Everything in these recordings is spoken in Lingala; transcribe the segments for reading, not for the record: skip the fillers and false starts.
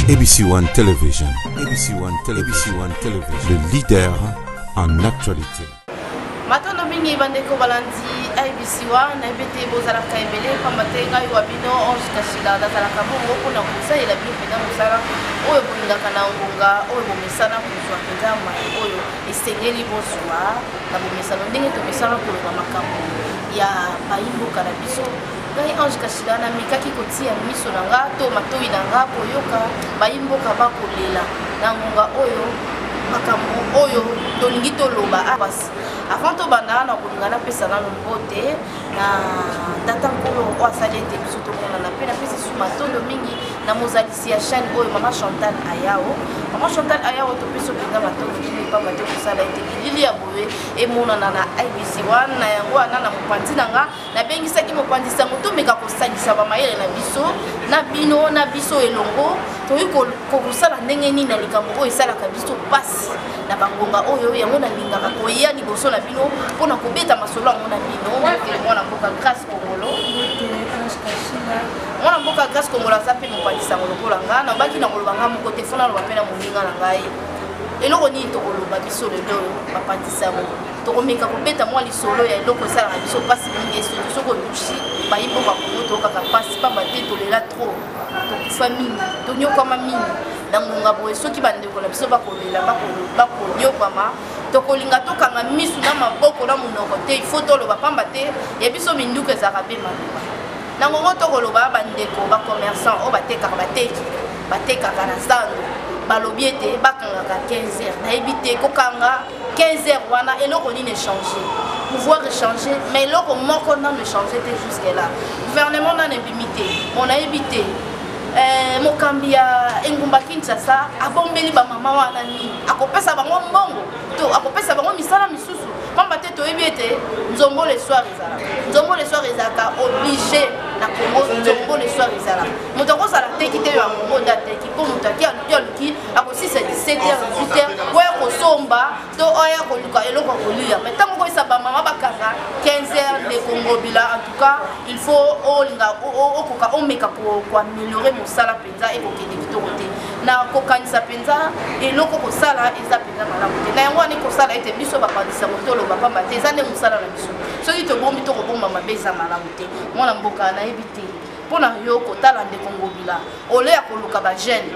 ABC One Television. ABC One Television. Le leader en actualité. Maintenant, bingi bandeko balandi ABC One na bete bozala kaibele pambate ngai wabino onge kashila dazala kabongo kuna kusa ila bi pena musala oyo bolinga kana ngonga oyo bomesana kuzwa ndama oyo esengeli bozwa na bomesana ndenge to mesana kolonga makambo ya bayimbo kana biso ngai onge kashila na mikaki kotia miso nanga to matoi nanga koyoka bayimbo kaba kolela na ngonga oyo makambo oyo tolingi toloba apasi avant to banda na kolingana pesa na lobote na data nkolo wasali ete biso tomona na pena pesa sumatondo mingi na mozalisi ya chaîne oyo mama Chantal Ayao to peso pinga matondo mingi pa bato kusala ete lili ya boye emonana na ABC One na yango ana na mopanzi nanga na bengisaki mopanzi sango to meka kosalisa ba mayele na biso na bino na biso elongo to ko kusala ndenge nini na likambo oyo esalaka biso pasi na bangonga oyo yango na lingaka koya liboso na bino pona kobeta masolo yango na bino mwana mboka Grâce Kongolo mwana mboka Grâce Kongolo azape mopandisa lokola nga na baki na koloba nga moko te fona loba pe na moninga na ngai eloko nini tokoloba biso lelo bapandisa mo tokomeka kobeta mwa lisolo ya eloko esala na biso pasi mingi esoki soko lushi bayimbo bakongo tokaka pasi pamba te tolela trop tokufa mingi tonyokama mingi na ngonga boye soki bandeko na biso bakolela bakonyokama tokolinga tokanga misu na maboko na monoko te ifo toloba pamba te ya biso minduka ezalaka mpe maloba na ngongo tokoloba bandeko bacommerçant oyo batekaka na zando balobi ete bakangaka 15h nayebi te kokanga 15h wana eloko nini échanger pouvoir échanger mais eloko moko nano échanger te jusque là gouvernement nano ebimi te onayebi te mokambi ya engumba Kinshasa abombeli bamama wana nini akopesa bango mbongo to akopesa bango misala misusu pamba te toyebi ete nzombo le soir ezalaka obligé na Congo nzombo le soir ezalaka moto akosala teki te ya mongo nda teki mpo moto aluki akosisa 17h 18h oya kosomba to oya koluka eloko kolia mais ntango koyesa bamama bakanga 15h de Congo bila en tout cas il faut olinga okoka omeka koaméliorer mosala mpenza ekokende kitoko te na kokanisa mpenza eloko kosala eza mpenza malamu te na yango wana kosala ete biso bapandisa motoloba pamba te eza nde mosala na biso soki tobombi tokobomba mabe eza malamu te mwana mboka nayebi te mpona yo kotala ndeko ngobila oleya koluka bajeune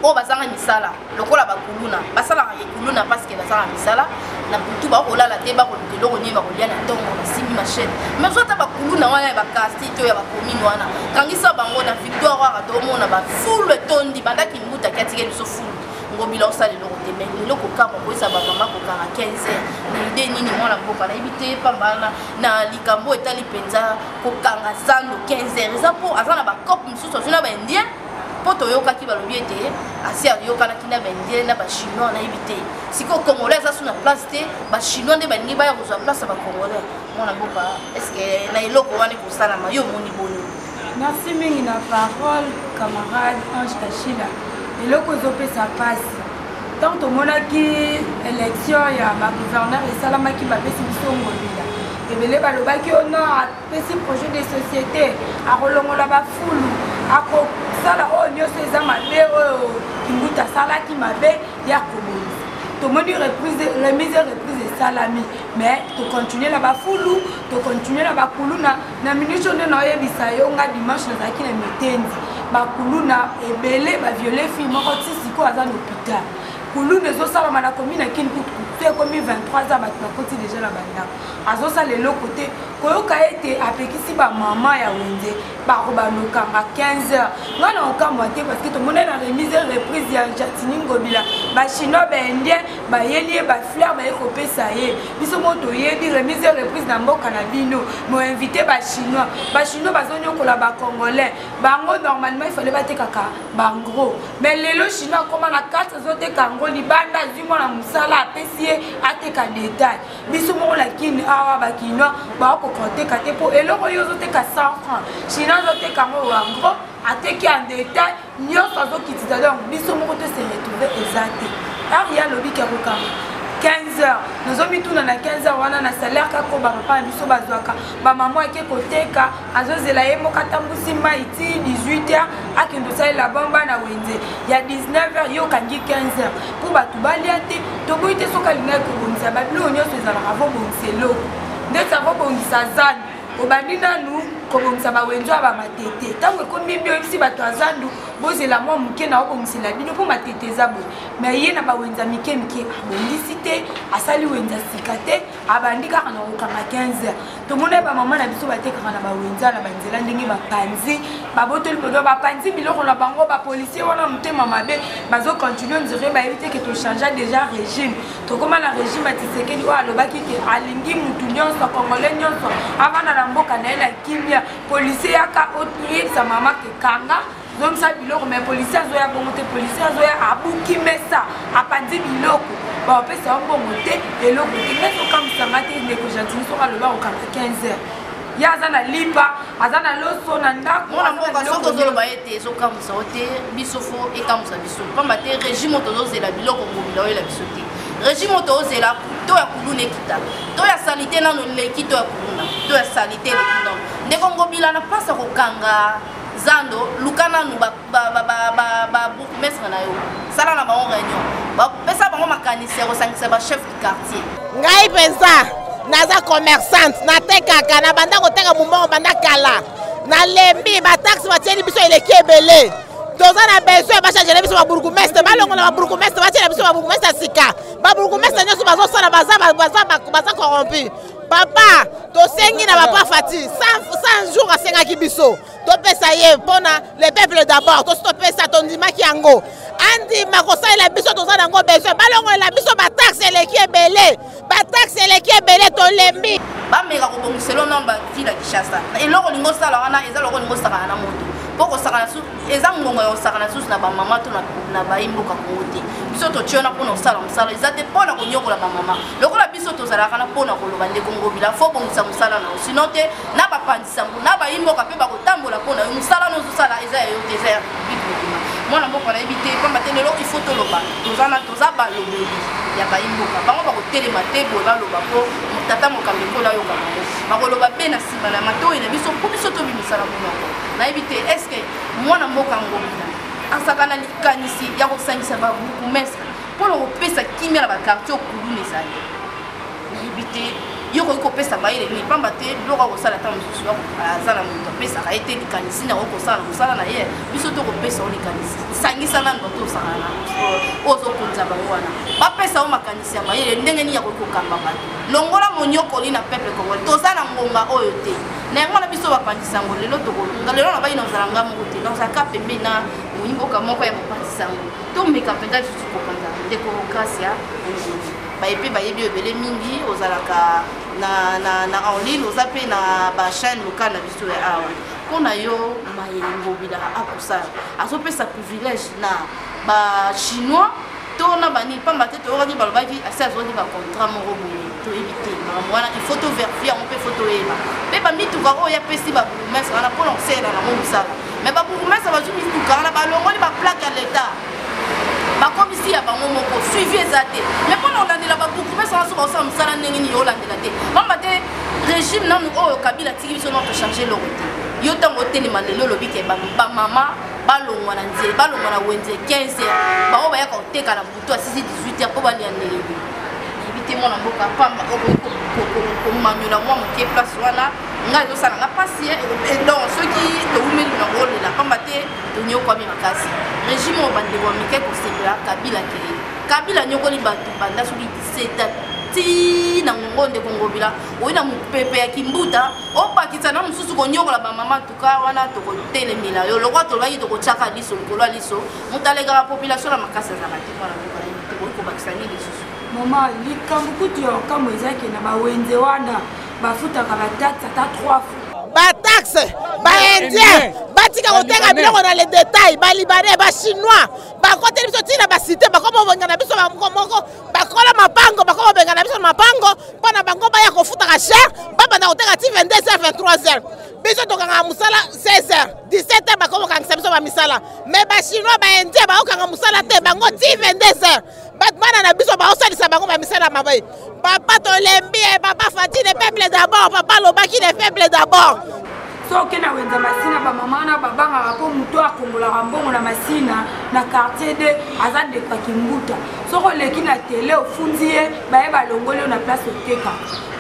oyo bazanga misala lokola bakuluna basalaka ekuluna parceke bazanga misala na butu bakolala te bakoluka eloko nini bakolia na ntongo basimbi machine mais ozota bakuluna wana ya bakasti to ya bakomine wana kangisa bango na victoire waka tomona bafulu etondi bandaki mbuta kiatike biso fulu ngobila osala eloko te mais eloko kama koyesa bamama kokanga 15h na ide nini mwana mboka nayebi te pambana na likambo etali mpenza kokanga zando 15h eza mpo aza na bacope mosusu azwi na baindien mpo toyokaki balobi ete asi ayokanaki na baindien na bachinois nayebi te sikoyo congolais aza su na place te bachinois nde balingi baya kozwa place ya bacongolais mwana mboka estce na eloko wana ekosalama yo moni boni. Merci mingi na parole camarade Ange Kashila eloko ezopesa pasi ntango tomonaki élection ya bagouverneur esalamaki bapesi biso ngobila ebele balobaki ono apesi projet de société akolongola bafulu akosala oyo nyonso eza mabe oyo kimbuta asalaki mabe ya kobongisa tomoni remise esalami mais tocontinue na bafulu tocontinue na bakuluna na minute nde naoyebisa yo nga dimanche nazalaki na mitendi bakuluna ebele baviole fille moko ti sikoyo aza na hôpital kuluna ezosalama na commune ya Kinkutu te ekomi 23 ans bato bakoti deja na bandako azosala eloko te koyoka ete apekisi bamama ya wenze bakobalokanga 15h nga na okamwa te parceke tomona na remise reprise ya Jatini Ngobila bachinois baindien bayeli ye bafleur baye kopesa ye biso mo toyebi remise reprise na mboka na bino moinvite bachinois bazonyokola bacongolais bango normalement ifale batekaka bangro mais lelo chinois akoma na 4 azoteka yango libanda azwi mwana mosala apesi ye ateka detail biso moko lakini awa bakinois bakokoteka te mpo eloko yo ozoteka 100 francs chinois azoteka yango wangro ateki en detail nyonso azokitisa donc biso moko te se retrouve eza te ari alobi ke kokanga 15h. Nous avons mis tout dans 15h. On a un salaire qui est papa biso bazwaka. Ba maman qui koteka azozela ye mokatambusi maiti 18h akendo sa la bomba na wenze. Il y a 19h yo kangi 15h. Pour batu baliate to boite soka linga ko bonisa ba lo nyo so zala ravo bonselo. Ndetse avo bonisa zan. Obandi nanu ko bonisa ba wenzo ba matete. Tango ko mibio isi batu azandu bozela mwa muke na obongisela bino po matete zabo. Mais ye na ba wenza mike abolisite asali wenza sikate abandika kana okanga 15h. To mona ba mama na biso bateka kana ba wenza na banzela ndenge ba panzi ba botoli bodo ba panzi biloko na bango ba policier wana mutema mabe bazo continuer mzire ba éviter que to changer déjà régime. To koma na régime atisekeli wa alobaki ke alingi mutu nyonso congolais nyonso avana na mboka na ela kimia policier yaka otuye sa mama ke kanga donc ça biloko mais policier azoya bongote policier azoya abuki mesa apandi biloko ba pesa bongote eloko kimeso comme ça mate ndeko jantini soka loba okanga 15h ya azana lipa azana loso na ndako mona mboka soko zoloba ete soka musaote bisofo ekamusa biso pamba te régime tozozela biloko ngobila oyela biso te régime tozozela to ya kuluna ekita to ya salite nano leki to ya kuluna to ya salite leki nano ndeko ngobila na pasa kokanga zando lukana nu ba bourgmestre na yo sala na bango réunion ba pesa bango makanisi ko sangisa ba chef du quartier ngai pensa naza commerçante na tekaka na banda ko teka mumbongo banda kala na lembi ba taxe ba tieni biso eleki ebele toza na besoin ba changer biso ba bourgmestre ba longo na ba bourgmestre ba tieni biso ba bourgmestre sika ba bourgmestre nyoso bazo sala baza corrompu papa to sengi na papa fati 100 jours asenga ki biso to pesa ye pona le peuple d'abord to stopper ça ton dimaki yango andi makosa la biso to za nango besoin balongo la biso ba taxe eleki ebele ba taxe eleki ebele to lembi ba meka ko bongiselo na ba vila Kinshasa eloko lingo sala wana eza loko lingo sala na moto poko sala su eza ngongo yo sala su na ba mama to na ba imboka kote biso to tiona pona sala musala eza te pona ko nyokola ba mama lokola biso to zala kana pona ko loba ndeko ngobila fo bongisa musala na sinote na ba pandisa na ba imboka pe ba ko tambola pona musala no sala eza yo te eza bibima mwana mboka na ebite pamba te lelo il faut to loba tozana toza ba lobi ya ba imboka bango ba ko telema te bo ba loba po tata mokambe kola yo kana ba ko loba be na sima na mato ina biso ko biso to bimisala monoko na ebite est-ce que mwana mboka ngobila asakana likanisi ya kosangisa ba bourgmestre pour opesa kimia na ba quartier okuluna ezali na ebite yoko kopesa baile ni pamba te loko kosala ta mususu azana moto pesa ka ete likanisi na okosala kosala na ye biso to kopesa o likanisi sangisa na bato osala ozo konza ba wana ba pesa o makanisi ya baile ndenge ni ya kokamba bato longola monyoko ni na peuple congolais tozana ngonga oyo te na ngona biso bapandisa ngo lelo to kolunga lelo na baina ozalanga moto te dans ka pembe na monyimboka moko ya bapandisa ngo to meka penda tu kopanza ndeko kasia bayebi bayebi ebele mingi ozalaka na en ligne ozape na ba chaîne locale na biso ya awa kona yo mayengobila akosala azopesa privilège na ba chinois to na bani pamba te to okaki balobaki asi azwaki ba contrat moko boye to éviter wana il faut to vérifier on peut photo eba pe ba mituka oyo apesi ba bourgmestre wana mpona kosala na mosala mais ba bourgmestre bazwi mituka wana balongoli ba plaque ya l'état bakomisi ya bango moko suivi eza te mais mpona olandela babourgmestre wana soki osala mosala ndenge nini olandela te pamba te régime nanu oyo kabila tiki biso na tochange eloko te yo ntango otelema lelo olobi ke bamama balongwa na nzela balongwa na wenze 15h bango bayaka koteka na butu asisi 18h mpo balia ndenge yebi te mwana mboka pamba komanyola mwa moke place wana ngai ezosala nga mpasi donc soki toumeli nango olela pamba te tonyokwami makasi régime oyo bandeko ya mike kosepela kabila keye kabila nyokoli bato banda soki 17 ti na ngongo ndeko ngobila oyi na mopepe ya kimbuta opakisa na mosusu konyokola bamama tuka wana tokotelemela yo lokwa tolobaki tokotyaka liso likolo ya liso moto alekaka population na makasi azala te mwana tokoki kobakisa nini lisusu mama likambo kutu ya okambo ezaki na bawenze wana bafutaka bataxe ata 3 fois ba taxe ba indien ba batika kotenga biloko na les détails balibanais bachinois bakoteli biso ntina basite bakoma bengana biso moko bakola mapango bakoma bengana biso mapango mpona bango baya kofutaka cher babanda kotenga ti 22h 23h biso tokanga musala 16h 17h bakoma kokangisa biso bamisala mais bachinois baindien bakokanga musala te bango ti 22h bana na biso baosalisa bango bamisala mabai papa tolembi papa Fati le peuple d'abord papa lobaki le peuple d'abord soki na wenza masina bamama na babangaka mpo moto akongolaka mbongo na masina na quartier de aza ndeko akimbuta soki oleki na tele ofundi ye baye balongoli yo na place oteka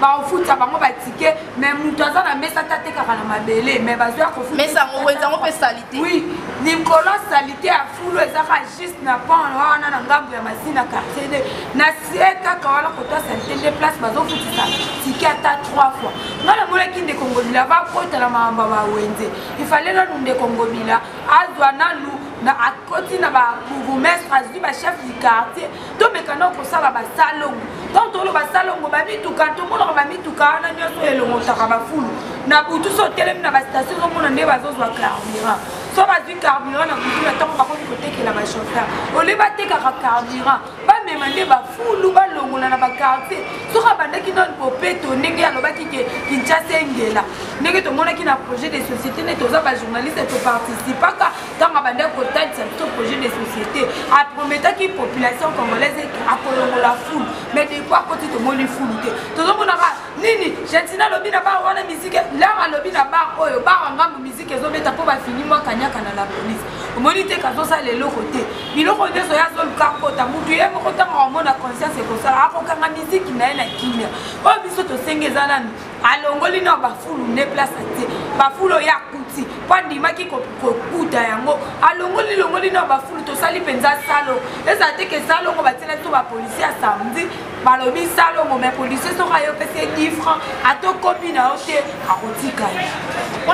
baofuta bango batike mais moto aza na mesa tatekaka na mabele mais bazwi akofutawenzango mpe salite oui likolo salite ya fulu ezaka juste na pon wana na ngambo ya masina quartier de na sie kaka wana kotoa salite nde place bazofutisa tike ata 3 fois nga na moleki ndeko ngobila bakota na maamba bawenze ifale nanu ndeko ngobila azwa nanu na akoti na bourgmestre azwi bachef du quartier tomekana okosala basalongo donc tolo basalongo bamituka tomonaka bamituka wana nyonso elongotaka bafulu na butu so otelemi na bastation ozomona nde bazozwa carburant so bazwi carburant na butu na ntango bakoki kotekela bachauffeur ole batekaka carburant bamema nde bafulu balongola na baquartier soki abandaki nani popeto ndenge alobaki ke kinshasa engela ndenge tomonaki na projet de société nde toza bajournaliste toparticipaka ntango abandaki kotalisa biso projet de société aprometaki population congolaise akolongola fulu mais depuis akoti tomoni fulu te tozomonaka nini gentina alobi na bar wana misike lara alobi na bar oyo bar ngambo misike ezobeta mpo bafini mwa kanyaka na la police omoni te kazosala eloko te biloko nyonso ye azoluka kota mutu ye moko ntango amona conscience ekosala akokanga misiki na ye na kimia oyo biso tosenge eza nani alongoli na bafulu nde place te bafulu oyo akuti mpo andimaki kokuta yango alongoli na bafulu tosali mpenza salo ezala te ke salongo batiela biso bapolisier ya samedi balobi salongo mais policier soki ayopesi 10 francs atokomi na yo te akotika ye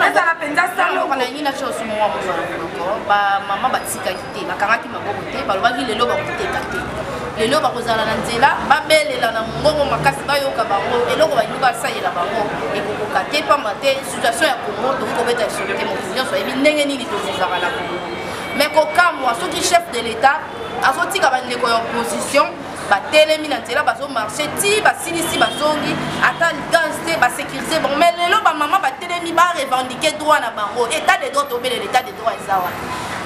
ezala mpenza salongo bamama batikaki te bakangaki maboko te balobaki lelo bakoteka te lelo bakozala na nzela babelela na mongongo makasi bayoka bango eloko balingi basalela bango ekokoka te pamba te situation ya Congo tokoki kobeta esolo te moto nyonso ayebi ndenge nini tozozaka na Congo mais kokamwa soki chef de l'état azotika bandeko ya opposition batelemi na nzela bazomarche ti basilisi bazongi ata gaz te basécurize bango mais lelo bamama batelemi barevendike droit na bango état de droit tobelela état de droit eza wana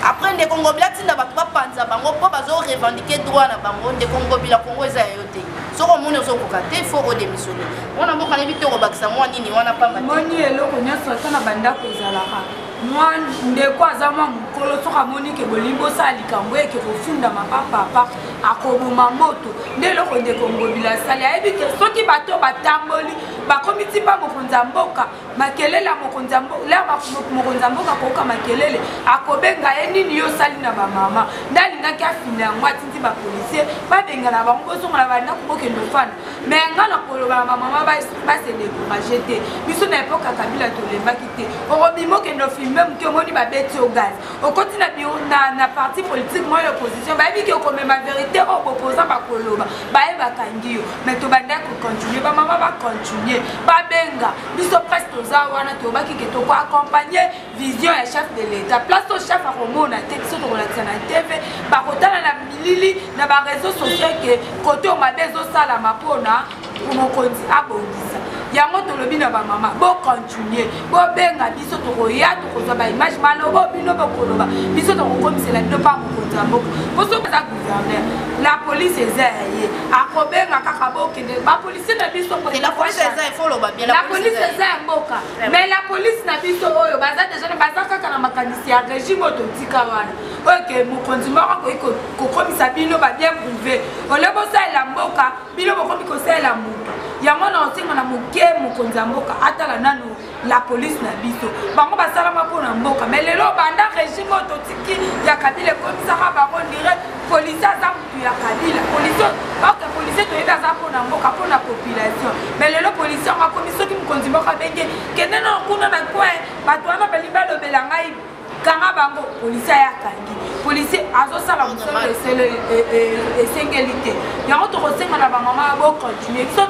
après ndeko ngobila tinda bato bapanza bango mpo bazorevendike droit na bango ndeko ngobila kongo eza ya yo te soko omoni ozokoka te fo odémissionne wana mboka nayebi te okobakisa mwa nini wana pamba te moni eloko nyonso ata na bandako ezalaka mwa ndeko aza mwa mokolo soki amoni ke bolingi osala likambo eke kofundama papapa akoboma moto nde eloko ndeko ngobila asali ayebi ke soki bato batamboli bakomi ti mpa mokonzi ya mboka makelele ya mokonzi ya mboka akoyoka makelele akobenga ye nini yo osali na bamama nde alingaki afina yango atindi bapolisier babenga na bango bozonga na bandako bokende ofana mais nga na koloba na bamama base décourage te biso na epoke ya kabila tolembaki te okobima okende ofilme moke omoni babeti yo gaz okoti na parti politique moyo ya opposition bayebi ke okomema vérité oyo boposa bakoloba baye bakangi yo mais tobandaki kocontinue bamama bacontinue babenga biso presque toza wana tobaki ke tokoaccompagne vision ya chef de l'état place to chef akomona te biso tokolakisa na tv bakotala na milili na bareseau social ke kote oyo mabe ezosalama mpona mokonzi abongisa yango tolobi na bamama bocontinue bobenga biso tokoya tokozwa baimage maloba bino bokoloba biso tokokomisela bino mpa mokonzi ya mboka poso aza gouverneur la police eza ya ye akobenga kaka bokende bapolisier na biso la police eza ya mboka mais la police na biso oyo baza deja baza kaka na makanisi ya régime oyo totika wana oyo ke mokonzi moko akoki kokomisa bino babien privé ole bosalela mboka bino bokomi kosalela moto yango na osenga na moke mokonzi ya mboka atala nano la police na biso bango basalama mpona mboka mais lelo banda régime oyo totiki ya kabila ekomisaka bango ndire polisi aza motu ya kabila polisi toyebi aza mpona mboka mpona population mais lelo polisi yango akomi soki mokonzi mboka abenge kende na kuna na coin bato wana balingi balobela ngai kanga bango polisi ayakangi policier azosala mosolo esengeli te yango tokosenga na bamama bocontinue biso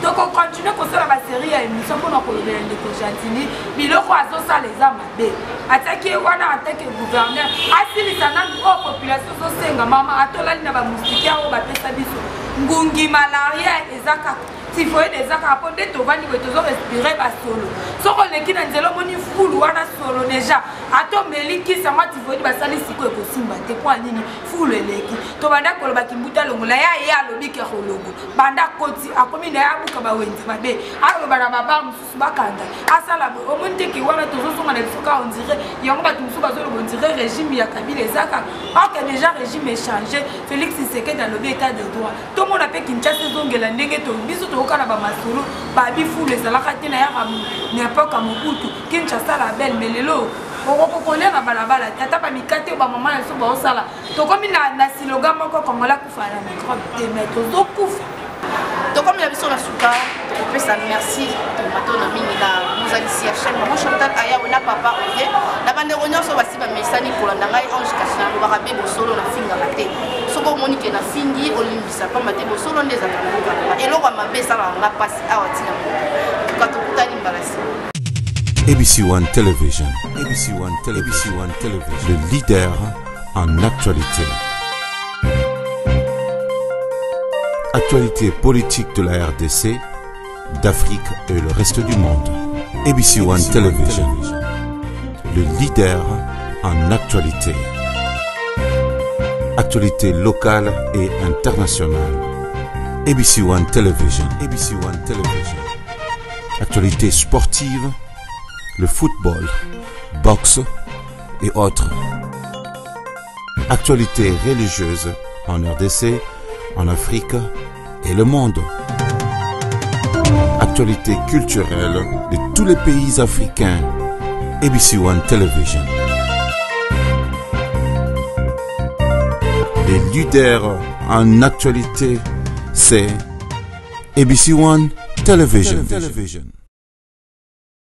tokocontinue kosala basérie ya émission mpona kolobela ndeko Gentili biloko azosala eza mabe atiaki ye wana atake gouverneur asilisa nanu oyo population zosenga mama atolali na bamusike oyo bapesa biso ngungi malaria eza kaka tifoide eza kaka mpo nde tovandi boye tozorespire basolo soko oleki na nzela omoni fulu wana solo deja atomeli kisa mwa tifoide basali siko ekosimba te mpo anini fulu eleki tobanda koloba kimbuta longola ya ye alobi ke kolongo banda koti akomi na ye abuka bawenzi mabe aloba na babaa mosusu bakanda asala boye omoni teke wana tozozonga na biso ka ondire yango bato mosusu bazoloba ondire régime ya kabila eza kaka orke deja régime échange Félix Tshisekedi alobi état de droit tomona mpe Kinshasa ezongela ndenge biso tokokana bamasolo babi fulu ezalaka te na yaka na epoka mobutu Kinshasa la belle mais lelo okokokolia na balabala te ata bamikate oyo bamama na biso baosala tokomi na siloga moko kongola kufa na microbe te mais tozokufa tokomi na biso na suka tokopesa merci tomatono mingi na mozalisi ya chaîne mama Chantal Ayawe na papa Olivier na bandeko nyonso basi bamesani kolanda ngai Ange Kasi nalobaka be bosolo na fingaka te soki omoni ke na fingi olimbisa pamba te bosolo nde ezalaka nakokalanga eloko ya mabe esalaka nga mpasi awa ntina moto tuka tokutani mbalasi. ABC1 Television. ABC1 Television. Le leader en actualité. Actualité politique de la RDC, d'Afrique et le reste du monde. ABC1 Television. Le leader en actualité. Actualité locale et internationale. ABC1 Television. ABC1 Television. Actualité sportive, le football, boxe et autres. Actualité religieuse en RDC, en Afrique et le monde. Actualité culturelle de tous les pays africains. ABC1 Television. Les leaders en actualité, c'est ABC1 Television.